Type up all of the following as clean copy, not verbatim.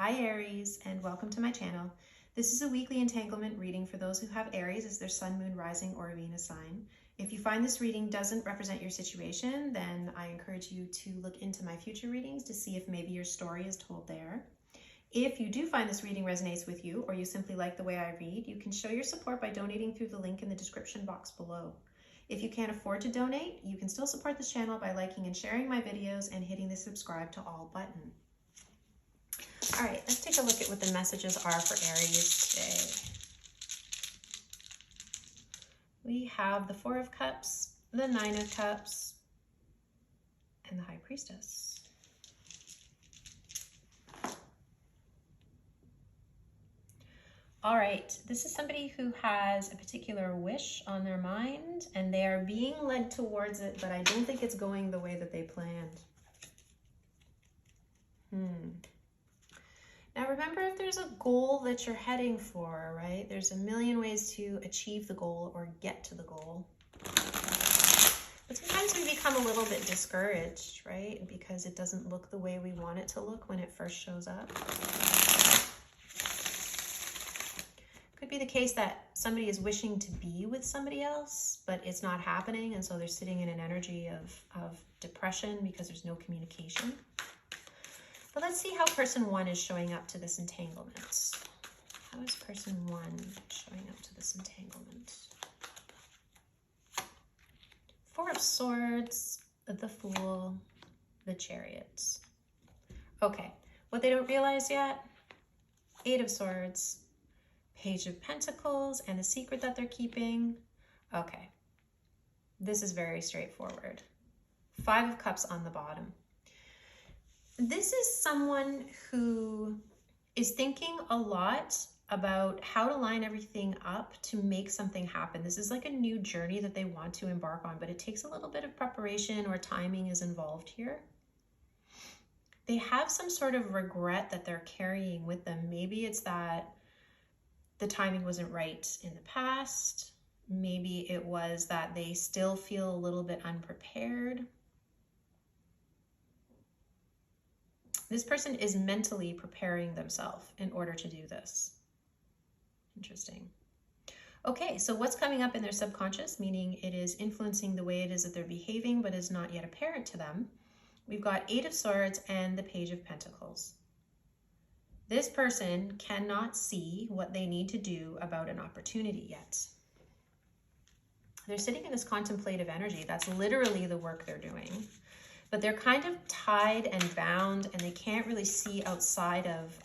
Hi Aries, and welcome to my channel. This is a weekly entanglement reading for those who have Aries as their sun, moon, rising, or Venus sign. If you find this reading doesn't represent your situation, then I encourage you to look into my future readings to see if maybe your story is told there. If you do find this reading resonates with you, or you simply like the way I read, you can show your support by donating through the link in the description box below. If you can't afford to donate, you can still support this channel by liking and sharing my videos and hitting the subscribe to all button. All right, let's take a look at what the messages are for Aries today. We have the Four of Cups, the Nine of Cups, and the High Priestess. All right, this is somebody who has a particular wish on their mind, and they are being led towards it, but I don't think it's going the way that they planned. Now remember, if there's a goal that you're heading for, right, there's a million ways to achieve the goal or get to the goal. But sometimes we become a little bit discouraged, right, because it doesn't look the way we want it to look when it first shows up. Could be the case that somebody is wishing to be with somebody else, but it's not happening, and so they're sitting in an energy of depression because there's no communication. But let's see how person one is showing up to this entanglement. How is person one showing up to this entanglement? Four of Swords, the Fool, the Chariot. Okay, what they don't realize yet, Eight of Swords, Page of Pentacles, and the secret that they're keeping. Okay, this is very straightforward. Five of Cups on the bottom. This is someone who is thinking a lot about how to line everything up to make something happen. This is like a new journey that they want to embark on, but it takes a little bit of preparation or timing is involved here. They have some sort of regret that they're carrying with them. Maybe it's that the timing wasn't right in the past. Maybe it was that they still feel a little bit unprepared. This person is mentally preparing themselves in order to do this. Interesting. Okay, so what's coming up in their subconscious, meaning it is influencing the way it is that they're behaving, but is not yet apparent to them. We've got Eight of Swords and the Page of Pentacles. This person cannot see what they need to do about an opportunity yet. They're sitting in this contemplative energy. That's literally the work they're doing. But they're kind of tied and bound, and they can't really see outside of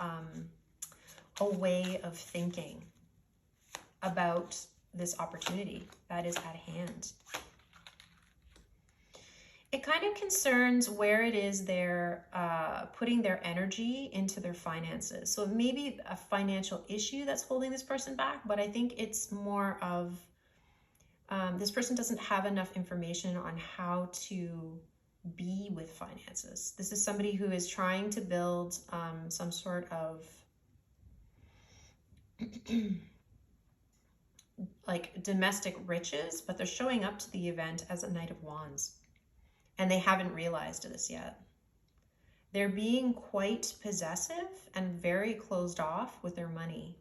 a way of thinking about this opportunity that is at hand. It kind of concerns where it is they're putting their energy into their finances. So it may be a financial issue that's holding this person back, but I think it's more of this person doesn't have enough information on how to be with finances. This is somebody who is trying to build some sort of like domestic riches, but they're showing up to the event as a Knight of Wands, and they haven't realized this yet. They're being quite possessive and very closed off with their money.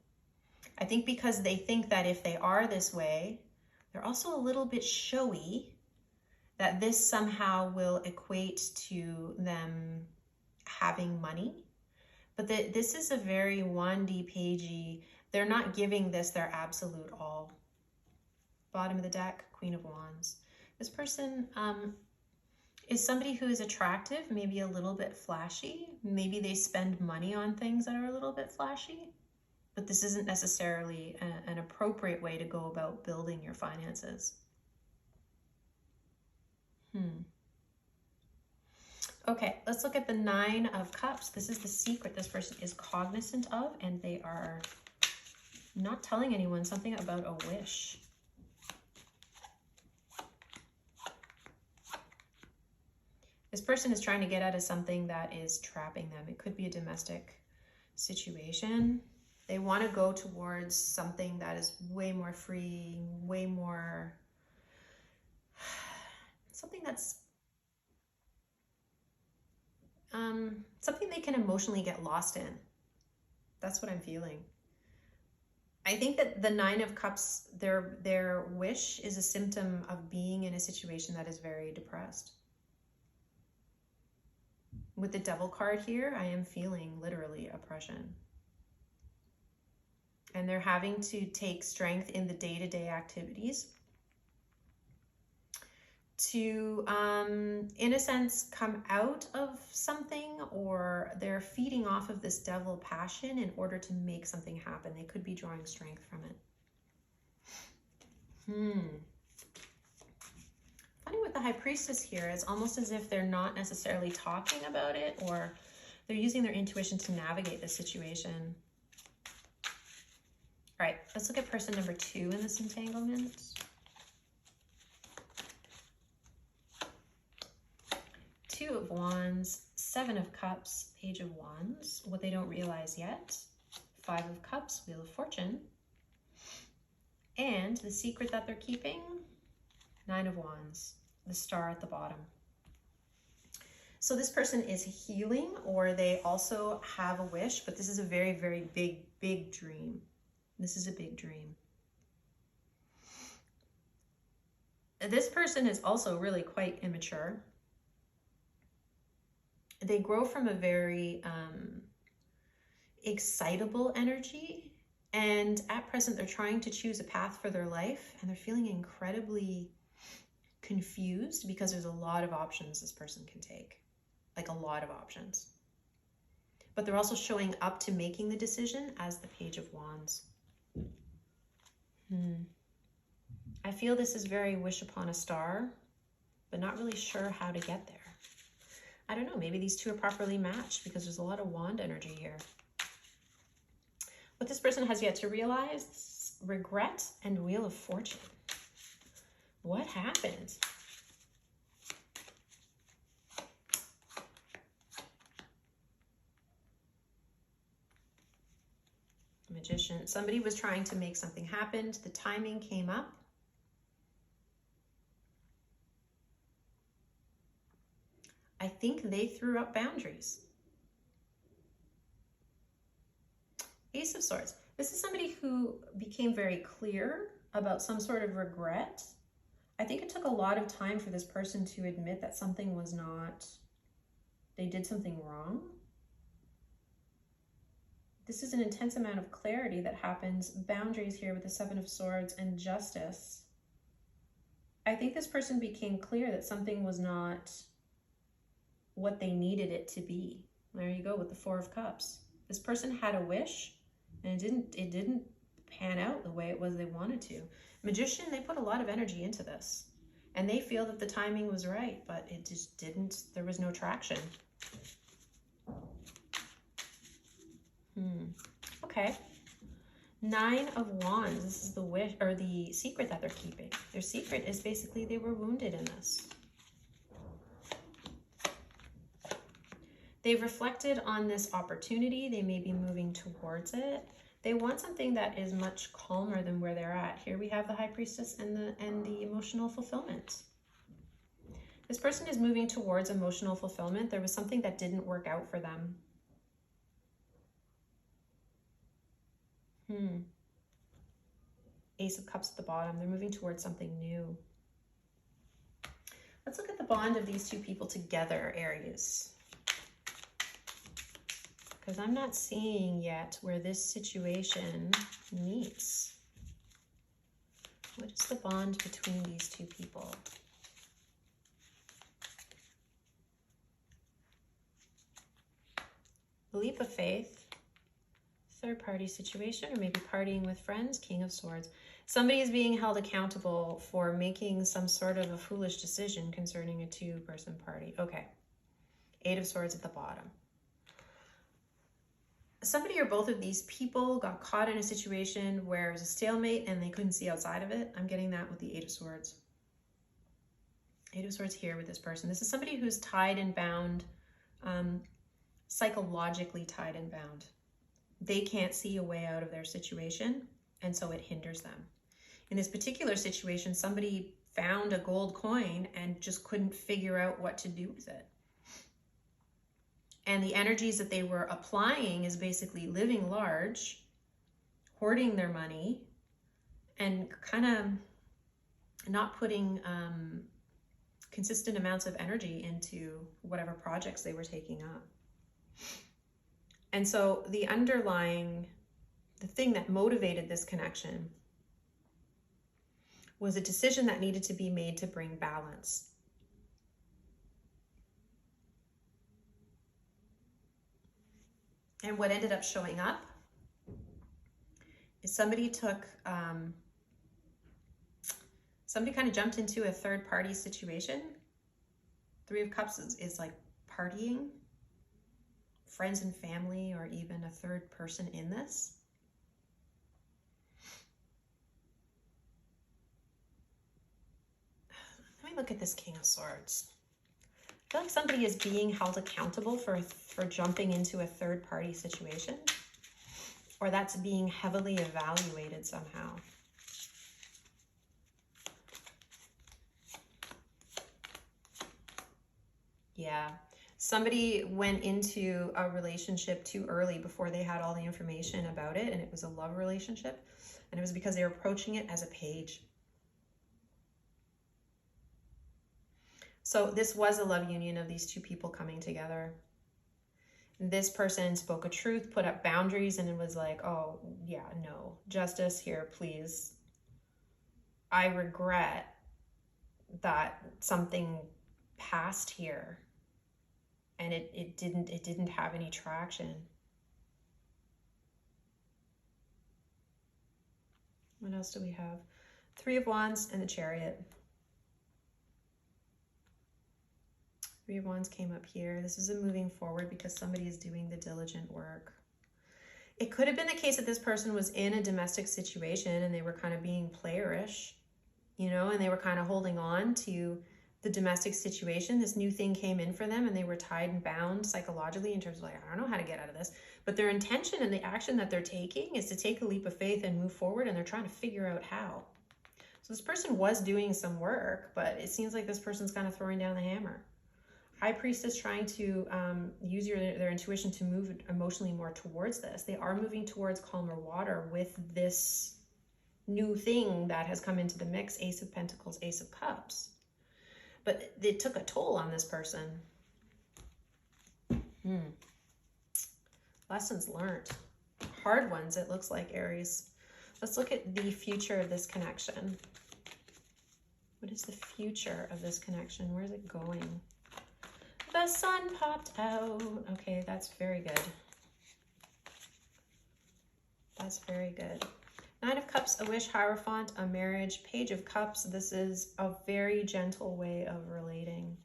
I think because they think that if they are this way, they're also a little bit showy, that this somehow will equate to them having money. But this is a very wandy, pagey. They're not giving this their absolute all. Bottom of the deck, Queen of Wands. This person is somebody who is attractive, maybe a little bit flashy. Maybe they spend money on things that are a little bit flashy. But this isn't necessarily an appropriate way to go about building your finances. Okay, let's look at the Nine of Cups. This is the secret this person is cognizant of, and they are not telling anyone something about a wish. This person is trying to get out of something that is trapping them. It could be a domestic situation. They want to go towards something that is way more free, way more, something that's something they can emotionally get lost in. That's what I'm feeling. I think that the Nine of Cups, their wish is a symptom of being in a situation that is very depressed. With the Devil card here, I am feeling literally oppression. And they're having to take strength in the day-to-day activities to, in a sense, come out of something, or they're feeding off of this devil passion in order to make something happen. They could be drawing strength from it. Funny with the High Priestess here, it's almost as if they're not necessarily talking about it, or they're using their intuition to navigate the situation. All right, let's look at person number 2 in this entanglement. Two of Wands, Seven of Cups, Page of Wands, what they don't realize yet, Five of Cups, Wheel of Fortune, and the secret that they're keeping, Nine of Wands, the star at the bottom. So this person is healing, or they also have a wish, but this is a very, very big dream. This is a big dream. This person is also really quite immature. They grow from a very excitable energy, and at present they're trying to choose a path for their life, and they're feeling incredibly confused because there's a lot of options this person can take, like a lot of options. But they're also showing up to making the decision as the Page of Wands. I feel this is very wish upon a star, but not really sure how to get there. I don't know, maybe these two are properly matched because there's a lot of wand energy here. What this person has yet to realize, regret and Wheel of Fortune. What happened? Magician. Somebody was trying to make something happen. The timing came up. I think they threw up boundaries. Ace of Swords. This is somebody who became very clear about some sort of regret. I think it took a lot of time for this person to admit that something was not, they did something wrong. This is an intense amount of clarity that happens. Boundaries here with the Seven of Swords and Justice. I think this person became clear that something was not what they needed it to be. There you go with the Four of Cups. This person had a wish, and it didn't pan out the way it was they wanted to. Magician, they put a lot of energy into this, and they feel that the timing was right, but it just didn't. There was no traction. Okay. Nine of Wands. This is the wish, or the secret that they're keeping. Their secret is basically they were wounded in this. They've reflected on this opportunity. They may be moving towards it. They want something that is much calmer than where they're at. Here we have the High Priestess and the emotional fulfillment. This person is moving towards emotional fulfillment. There was something that didn't work out for them. Ace of Cups at the bottom. They're moving towards something new. Let's look at the bond of these two people together, Aries. Because I'm not seeing yet where this situation meets. What is the bond between these two people? Leap of faith. Third-party situation, or maybe partying with friends. King of Swords. Somebody is being held accountable for making some sort of a foolish decision concerning a two-person party. Okay. Eight of Swords at the bottom. Somebody or both of these people got caught in a situation where it was a stalemate and they couldn't see outside of it. I'm getting that with the Eight of Swords. Eight of Swords here with this person. This is somebody who's tied and bound, psychologically tied and bound. They can't see a way out of their situation, and so it hinders them. In this particular situation, somebody found a gold coin and just couldn't figure out what to do with it. And the energies that they were applying is basically living large, hoarding their money, and kind of not putting consistent amounts of energy into whatever projects they were taking up. And so the thing that motivated this connection was a decision that needed to be made to bring balance. And what ended up showing up is somebody kind of jumped into a third party situation. Three of Cups is like partying, friends and family, or even a third person in this. Let me look at this King of Swords. I feel like somebody is being held accountable for jumping into a third party situation, or that's being heavily evaluated somehow. Yeah, somebody went into a relationship too early before they had all the information about it, and it was a love relationship, and it was because they were approaching it as a page. So this was a love union of these two people coming together. This person spoke a truth, put up boundaries, and it was like, oh yeah, no, justice here, please. I regret that something passed here and it didn't have any traction. What else do we have? Three of Wands and the Chariot. Three of Wands came up here. This is a moving forward because somebody is doing the diligent work. It could have been the case that this person was in a domestic situation and they were kind of being playerish, you know, and they were kind of holding on to the domestic situation. This new thing came in for them and they were tied and bound psychologically in terms of like, I don't know how to get out of this. But their intention and the action that they're taking is to take a leap of faith and move forward, and they're trying to figure out how. So this person was doing some work, but it seems like this person's kind of throwing down the hammer. High Priestess trying to use their intuition to move emotionally more towards this. They are moving towards calmer water with this new thing that has come into the mix. Ace of Pentacles, Ace of Cups. But it took a toll on this person. Lessons learned. Hard ones, it looks like, Aries. Let's look at the future of this connection. What is the future of this connection? Where is it going? The sun popped out. Okay, that's very good. That's very good. Nine of Cups, a wish, Hierophant, a marriage, Page of Cups. This is a very gentle way of relating.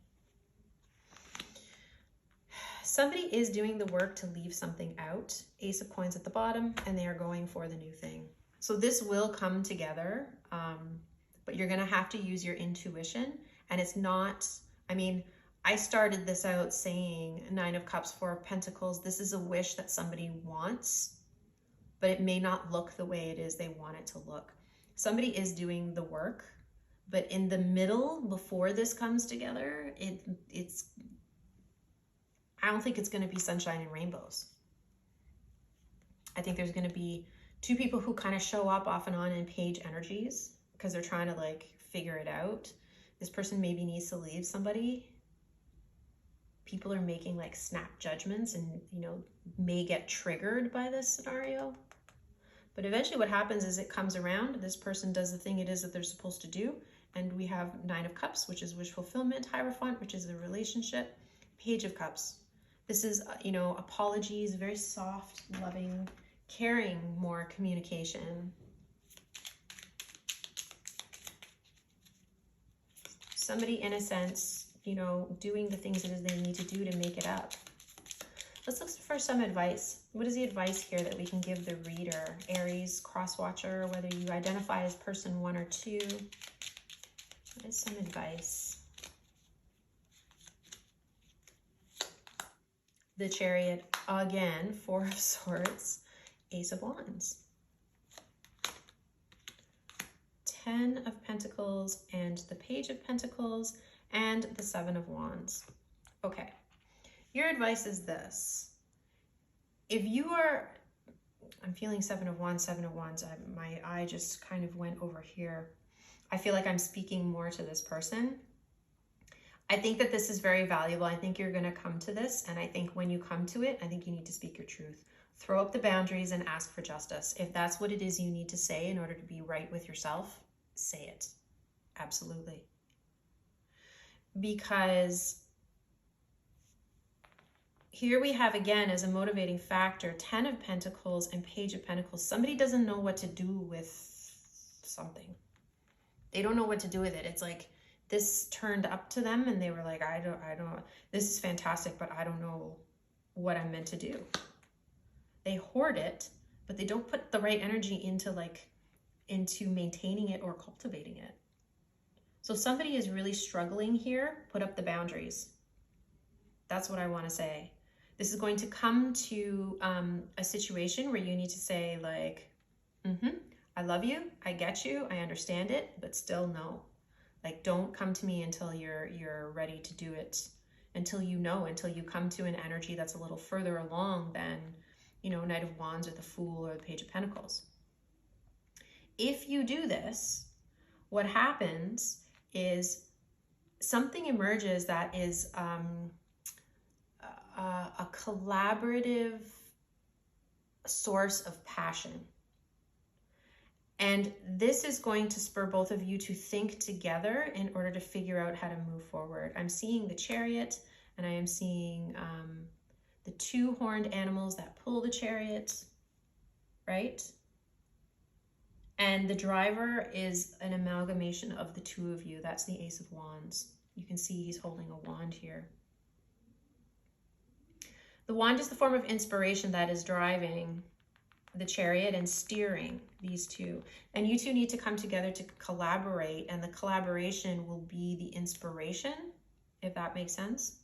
Somebody is doing the work to leave something out. Ace of Coins at the bottom, and they are going for the new thing. So this will come together, but you're going to have to use your intuition. And it's not, I mean, I started this out saying Nine of Cups, Four of Pentacles. This is a wish that somebody wants, but it may not look the way it is they want it to look. Somebody is doing the work, but in the middle, before this comes together, I don't think it's going to be sunshine and rainbows. I think there's going to be two people who kind of show up off and on in page energies because they're trying to like figure it out. This person maybe needs to leave somebody. People are making like snap judgments and, you know, may get triggered by this scenario. But eventually what happens is it comes around. This person does the thing it is that they're supposed to do. And we have Nine of Cups, which is wish fulfillment, Hierophant, which is the relationship, Page of Cups. This is, you know, apologies, very soft, loving, caring, more communication. Somebody, in a sense, you know, doing the things that they need to do to make it up. Let's look for some advice. What is the advice here that we can give the reader? Aries, cross-watcher, whether you identify as person 1 or 2. What is some advice? The Chariot, again, Four of Swords, Ace of Wands. 10 of Pentacles and the Page of Pentacles and the Seven of Wands. Okay, Your advice is this. If you are, I'm feeling 7 of Wands, 7 of Wands. My eye just kind of went over here. I feel like I'm speaking more to this person. I think that this is very valuable. I think you're going to come to this. And I think when you come to it, I think you need to speak your truth. Throw up the boundaries and ask for justice. If that's what it is you need to say in order to be right with yourself, say it. Absolutely. Because here we have, again, as a motivating factor, 10 of Pentacles and Page of Pentacles. Somebody doesn't know what to do with something. They don't know what to do with it. It's like this turned up to them and they were like, I don't, this is fantastic, but I don't know what I'm meant to do. They hoard it, but they don't put the right energy into maintaining it or cultivating it. So somebody is really struggling here. Put up the boundaries. That's what I want to say. This is going to come to a situation where you need to say like, I love you, I get you, I understand it, but still no. Like, don't come to me until you're ready to do it, until you know, until you come to an energy that's a little further along than, you know, Knight of Wands or the Fool or the Page of Pentacles. If you do this, what happens is something emerges that is a collaborative source of passion. And this is going to spur both of you to think together in order to figure out how to move forward. I'm seeing the Chariot, and I am seeing the 2 horned animals that pull the chariot, right? And the driver is an amalgamation of the 2 of you. That's the Ace of Wands. You can see he's holding a wand here. The wand is the form of inspiration that is driving the chariot and steering these 2. And you 2 need to come together to collaborate, and the collaboration will be the inspiration, if that makes sense.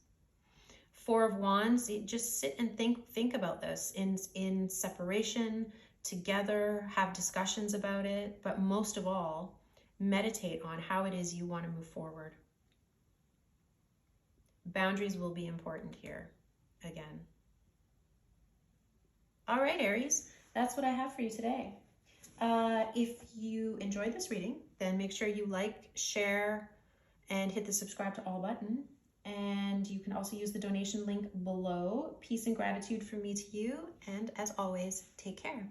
4 of Wands, just sit and think about this in separation, together, have discussions about it, but most of all, meditate on how it is you want to move forward. Boundaries will be important here, again. All right, Aries, that's what I have for you today. If you enjoyed this reading, then make sure you like, share, and hit the subscribe to all button. And you can also use the donation link below. Peace and gratitude from me to you. And as always, take care.